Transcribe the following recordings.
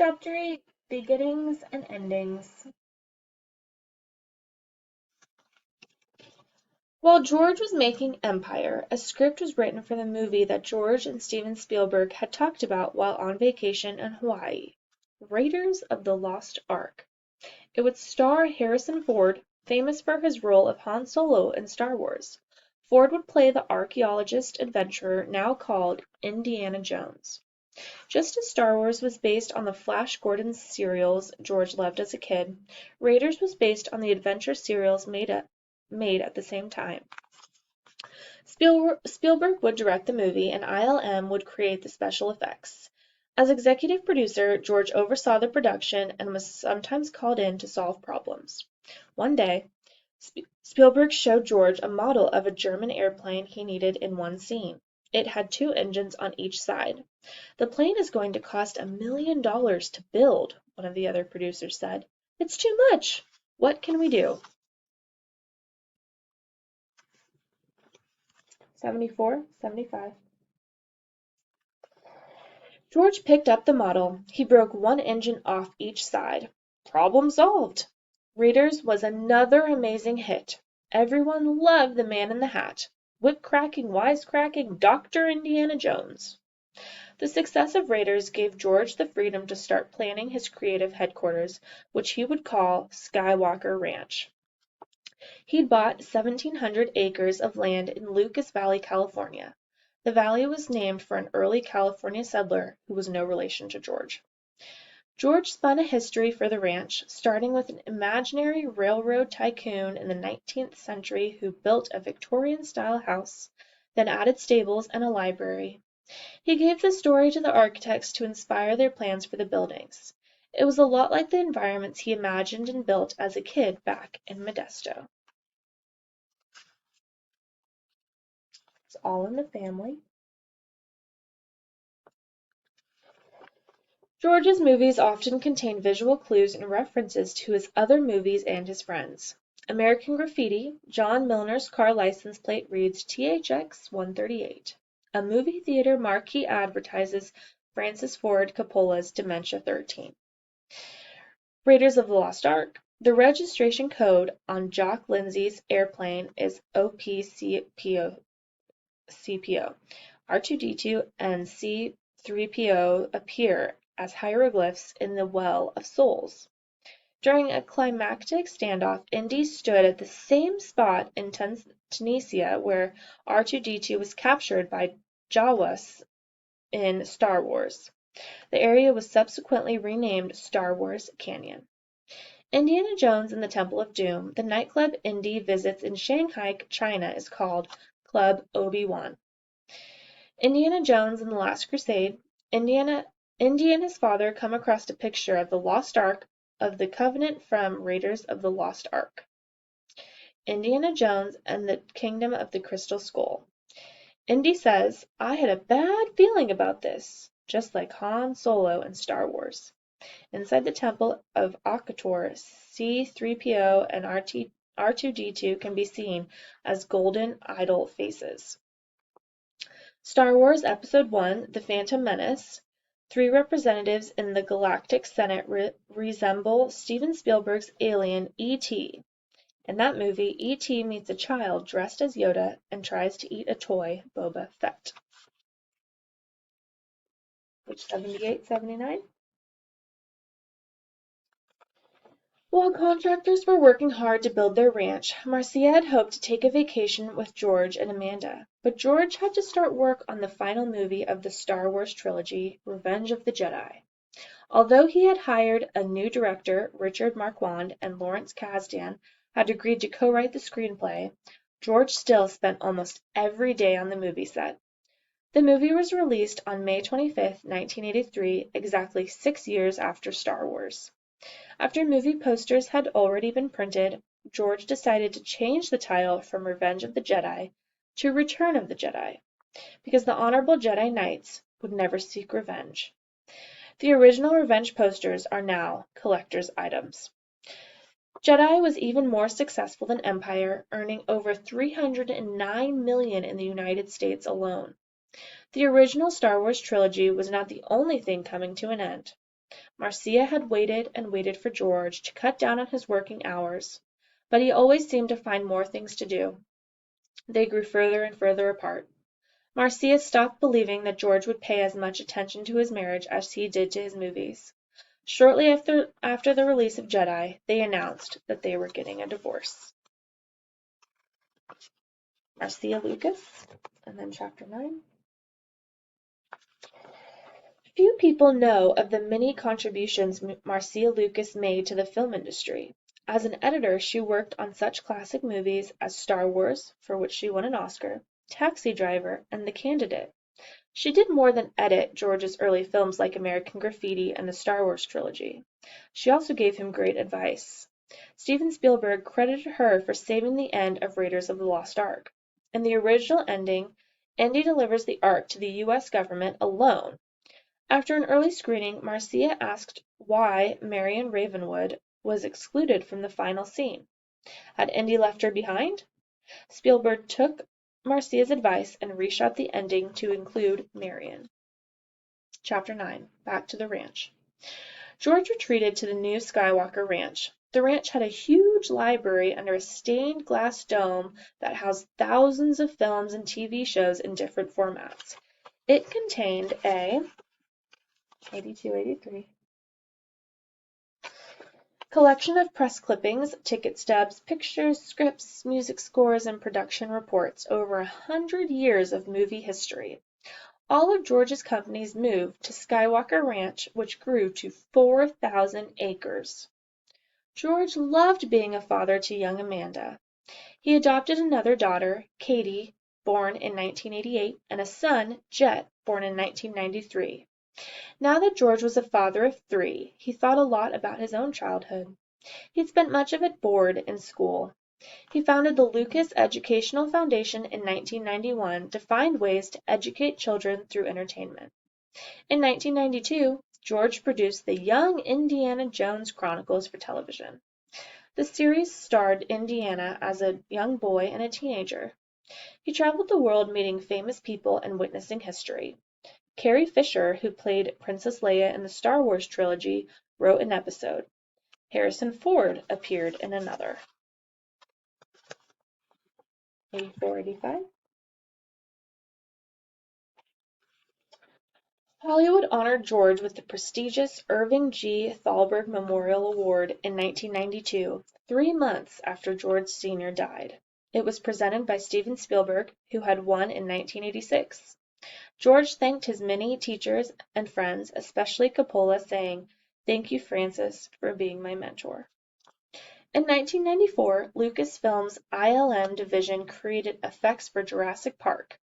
Chapter 8 Beginnings and Endings. While George was making Empire, a script was written for the movie that George and Steven Spielberg had talked about while on vacation in Hawaii, Raiders of the Lost Ark. It would star Harrison Ford, famous for his role of Han Solo in Star Wars. Ford would play the archaeologist adventurer now called Indiana Jones. Just as Star Wars was based on the Flash Gordon serials George loved as a kid, Raiders was based on the adventure serials made at the same time. Spielberg would direct the movie and ILM would create the special effects. As executive producer, George oversaw the production and was sometimes called in to solve problems. One day, Spielberg showed George a model of a German airplane he needed in one scene. It had two engines on each side. "The plane is going to cost $1 million to build," one of the other producers said. "It's too much. What can we do?" 74, 75. George picked up the model. He broke one engine off each side. Problem solved. Raiders was another amazing hit. Everyone loved the man in the hat. Whip-cracking, wisecracking Dr. Indiana Jones. The success of Raiders gave George the freedom to start planning his creative headquarters, which he would call Skywalker Ranch. He'd bought 1,700 acres of land in Lucas Valley, California. The valley was named for an early California settler who was no relation to George. George spun a history for the ranch, starting with an imaginary railroad tycoon in the 19th century who built a Victorian-style house, then added stables and a library. He gave the story to the architects to inspire their plans for the buildings. It was a lot like the environments he imagined and built as a kid back in Modesto. It's all in the family. George's movies often contain visual clues and references to his other movies and his friends. American Graffiti, John Milner's car license plate reads THX 138. A movie theater marquee advertises Francis Ford Coppola's Dementia 13. Raiders of the Lost Ark. The registration code on Jock Lindsay's airplane is OPCPO. R2-D2 and C3PO appear as hieroglyphs in the Well of Souls. During a climactic standoff, Indy stood at the same spot in Tunisia where R2-D2 was captured by Jawas in Star Wars. The area was subsequently renamed Star Wars Canyon. Indiana Jones and the Temple of Doom. The nightclub Indy visits in Shanghai, China is called Club Obi-Wan. Indiana Jones and the Last Crusade. Indy and his father come across a picture of the Lost Ark of the Covenant from Raiders of the Lost Ark. Indiana Jones and the Kingdom of the Crystal Skull. Indy says, "I had a bad feeling about this," just like Han Solo in Star Wars. Inside the Temple of Akator, C-3PO and R2-D2 can be seen as golden idol faces. Star Wars Episode I, The Phantom Menace. 3 representatives in the Galactic Senate resemble Steven Spielberg's alien E.T. In that movie, E.T. meets a child dressed as Yoda and tries to eat a toy, Boba Fett. Page 78, 79. While contractors were working hard to build their ranch, Marcia had hoped to take a vacation with George and Amanda, but George had to start work on the final movie of the Star Wars trilogy, Revenge of the Jedi. Although he had hired a new director, Richard Marquand, and Lawrence Kasdan had agreed to co-write the screenplay, George still spent almost every day on the movie set. The movie was released on May 25, 1983, exactly 6 years after Star Wars. After movie posters had already been printed, George decided to change the title from Revenge of the Jedi to Return of the Jedi, because the Honorable Jedi Knights would never seek revenge. The original Revenge posters are now collector's items. Jedi was even more successful than Empire, earning over $309 million in the United States alone. The original Star Wars trilogy was not the only thing coming to an end. Marcia had waited and waited for George to cut down on his working hours, but he always seemed to find more things to do. They grew further and further apart. Marcia stopped believing that George would pay as much attention to his marriage as he did to his movies. Shortly after the release of Jedi, they announced that they were getting a divorce. Marcia Lucas, and then Chapter 9. Few people know of the many contributions Marcia Lucas made to the film industry. As an editor, she worked on such classic movies as Star Wars, for which she won an Oscar, Taxi Driver, and The Candidate. She did more than edit George's early films like American Graffiti and the Star Wars trilogy. She also gave him great advice. Steven Spielberg credited her for saving the end of Raiders of the Lost Ark. In the original ending, Indy delivers the Ark to the U.S. government alone. After an early screening, Marcia asked why Marion Ravenwood was excluded from the final scene. Had Indy left her behind? Spielberg took Marcia's advice and reshot the ending to include Marion. Chapter 9. Back to the Ranch. George retreated to the new Skywalker Ranch. The ranch had a huge library under a stained glass dome that housed thousands of films and TV shows in different formats. It contained a 82-83 collection of press clippings, ticket stubs, pictures, scripts, music scores, and production reports over 100 years of movie history. All of George's companies moved to Skywalker Ranch, which grew to 4,000 acres. George loved being a father to young Amanda. He adopted another daughter, Katie, born in 1988, and a son, Jet, born in 1993. Now that George was a father of 3, he thought a lot about his own childhood. He spent much of it bored in school. He founded the Lucas Educational Foundation in 1991 to find ways to educate children through entertainment. In 1992, George produced the Young Indiana Jones Chronicles for television. The series starred Indiana as a young boy and a teenager. He traveled the world meeting famous people and witnessing history. Carrie Fisher, who played Princess Leia in the Star Wars trilogy, wrote an episode. Harrison Ford appeared in another. 84-85. Hollywood honored George with the prestigious Irving G. Thalberg Memorial Award in 1992, 3 months after George Sr. died. It was presented by Steven Spielberg, who had won in 1986. George thanked his many teachers and friends, especially Coppola, saying, "Thank you, Francis, for being my mentor." In 1994, Lucasfilm's ILM division created effects for Jurassic Park,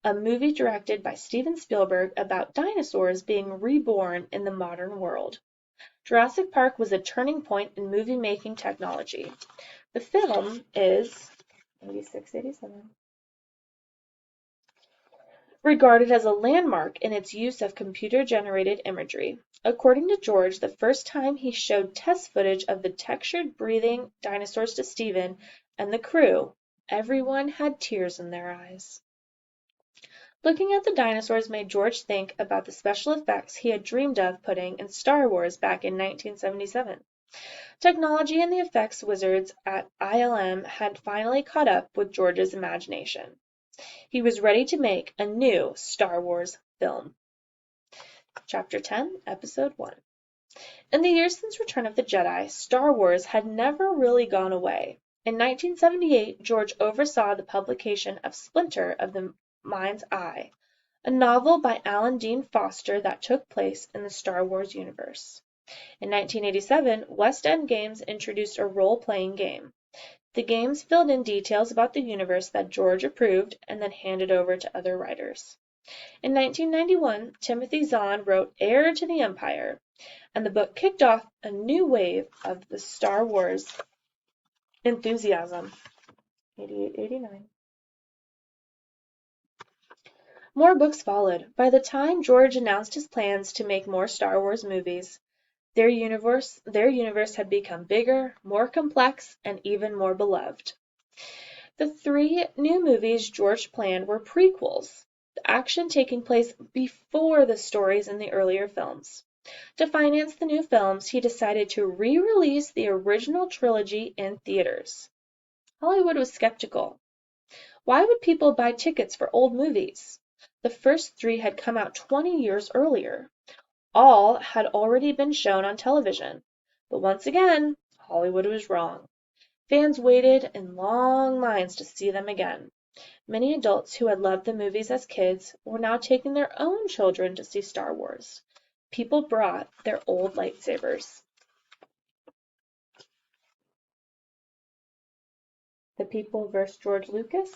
a movie directed by Steven Spielberg about dinosaurs being reborn in the modern world. Jurassic Park was a turning point in movie-making technology. The film is 86-87. Regarded as a landmark in its use of computer-generated imagery. According to George, the first time he showed test footage of the textured breathing dinosaurs to Steven and the crew, everyone had tears in their eyes. Looking at the dinosaurs made George think about the special effects he had dreamed of putting in Star Wars back in 1977. Technology and the effects wizards at ILM had finally caught up with George's imagination. He was ready to make a new Star Wars film. Chapter 10, Episode 1. In the years since Return of the Jedi, Star Wars had never really gone away. In 1978, George oversaw the publication of Splinter of the Mind's Eye, a novel by Alan Dean Foster that took place in the Star Wars universe. In 1987, West End Games introduced a role-playing game. The games filled in details about the universe that George approved and then handed over to other writers. In 1991, Timothy Zahn wrote Heir to the Empire, and the book kicked off a new wave of the Star Wars enthusiasm. 88-89. More books followed. By the time George announced his plans to make more Star Wars movies, their universe had become bigger, more complex, and even more beloved. The 3 new movies George planned were prequels, the action taking place before the stories in the earlier films. To finance the new films, he decided to re-release the original trilogy in theaters. Hollywood was skeptical. Why would people buy tickets for old movies? The first three had come out 20 years earlier. All had already been shown on television. But once again, Hollywood was wrong. Fans waited in long lines to see them again. Many adults who had loved the movies as kids were now taking their own children to see Star Wars. People brought their old lightsabers. The people versus George Lucas.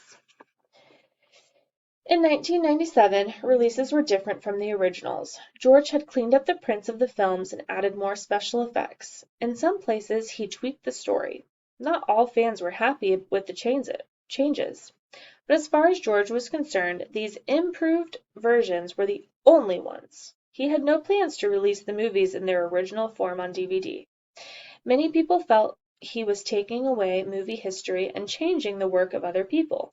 In 1997, releases were different from the originals. George had cleaned up the prints of the films and added more special effects. In some places, he tweaked the story. Not all fans were happy with the changes. But as far as George was concerned, these improved versions were the only ones. He had no plans to release the movies in their original form on DVD. Many people felt he was taking away movie history and changing the work of other people,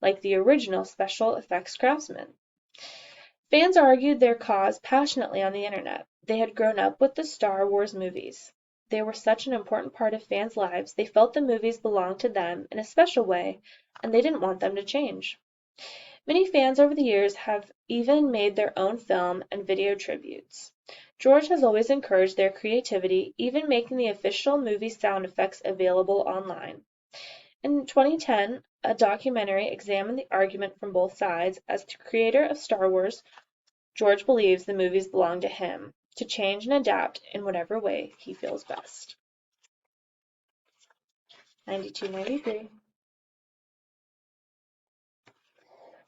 like the original special effects craftsmen. Fans argued their cause passionately on the internet. They had grown up with the Star Wars movies. They were such an important part of fans' lives, they felt the movies belonged to them in a special way, and they didn't want them to change. Many fans over the years have even made their own film and video tributes. George has always encouraged their creativity, even making the official movie sound effects available online. In 2010, a documentary examined the argument from both sides. As the creator of Star Wars, George believes the movies belong to him, to change and adapt in whatever way he feels best. 92-93.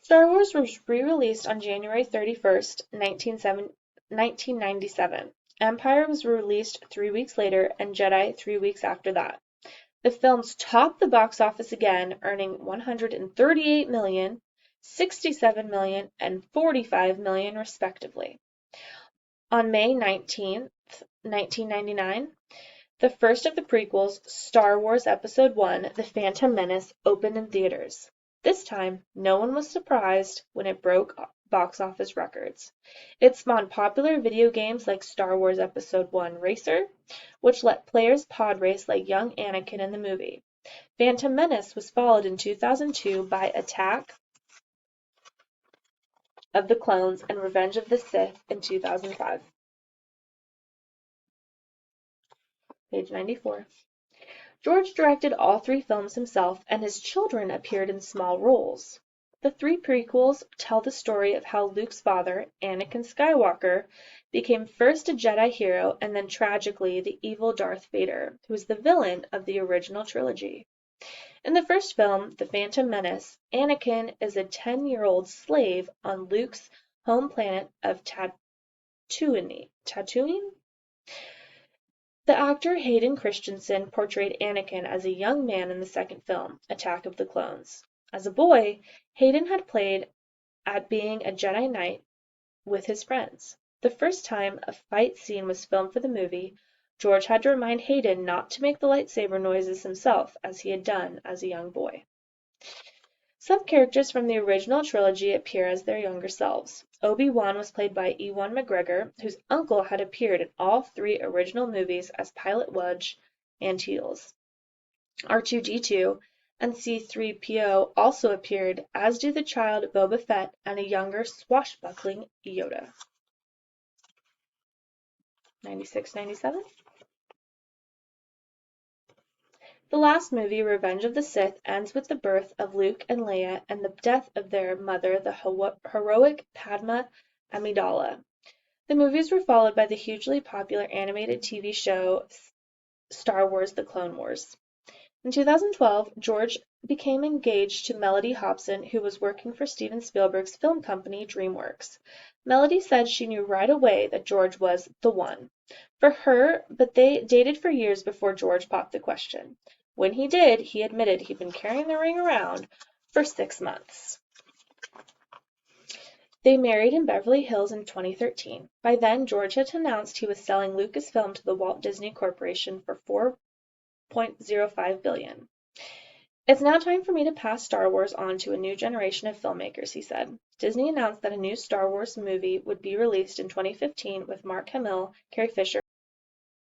Star Wars was re-released on January 31st, 1997. Empire was released 3 weeks later, and Jedi 3 weeks after that. The films topped the box office again, earning $138 million, $67 million, and $45 million respectively. On May 19, 1999, the first of the prequels, Star Wars Episode I: The Phantom Menace, opened in theaters. This time, no one was surprised when it broke box office records. It spawned popular video games like Star Wars Episode I Racer, which let players pod race like young Anakin in the movie. Phantom Menace was followed in 2002 by Attack of the Clones and Revenge of the Sith in 2005. Page 94. George directed all three films himself, and his children appeared in small roles. The three prequels tell the story of how Luke's father, Anakin Skywalker, became first a Jedi hero and then tragically the evil Darth Vader, who was the villain of the original trilogy. In the first film, The Phantom Menace, Anakin is a 10-year-old slave on Luke's home planet of Tatooine. The actor Hayden Christensen portrayed Anakin as a young man in the second film, Attack of the Clones. As a boy, Hayden had played at being a Jedi Knight with his friends. The first time a fight scene was filmed for the movie, George had to remind Hayden not to make the lightsaber noises himself, as he had done as a young boy. Some characters from the original trilogy appear as their younger selves. Obi-Wan was played by Ewan McGregor, whose uncle had appeared in all three original movies as Pilot Wudge and Teals. R2-D2 and C-3PO also appeared, as do the child Boba Fett and a younger swashbuckling Yoda. 96-97. The last movie, Revenge of the Sith, ends with the birth of Luke and Leia and the death of their mother, the heroic Padma Amidala. The movies were followed by the hugely popular animated TV show Star Wars: The Clone Wars. In 2012, George became engaged to Melody Hobson, who was working for Steven Spielberg's film company DreamWorks. Melody said she knew right away that George was the one for her, but they dated for years before George popped the question. When he did, he admitted he'd been carrying the ring around for 6 months. They married in Beverly Hills in 2013. By then, George had announced he was selling Lucasfilm to the Walt Disney Corporation for $4.05 billion. "It's now time for me to pass Star Wars on to a new generation of filmmakers," he said. Disney announced that a new Star Wars movie would be released in 2015 with Mark Hamill, Carrie Fisher,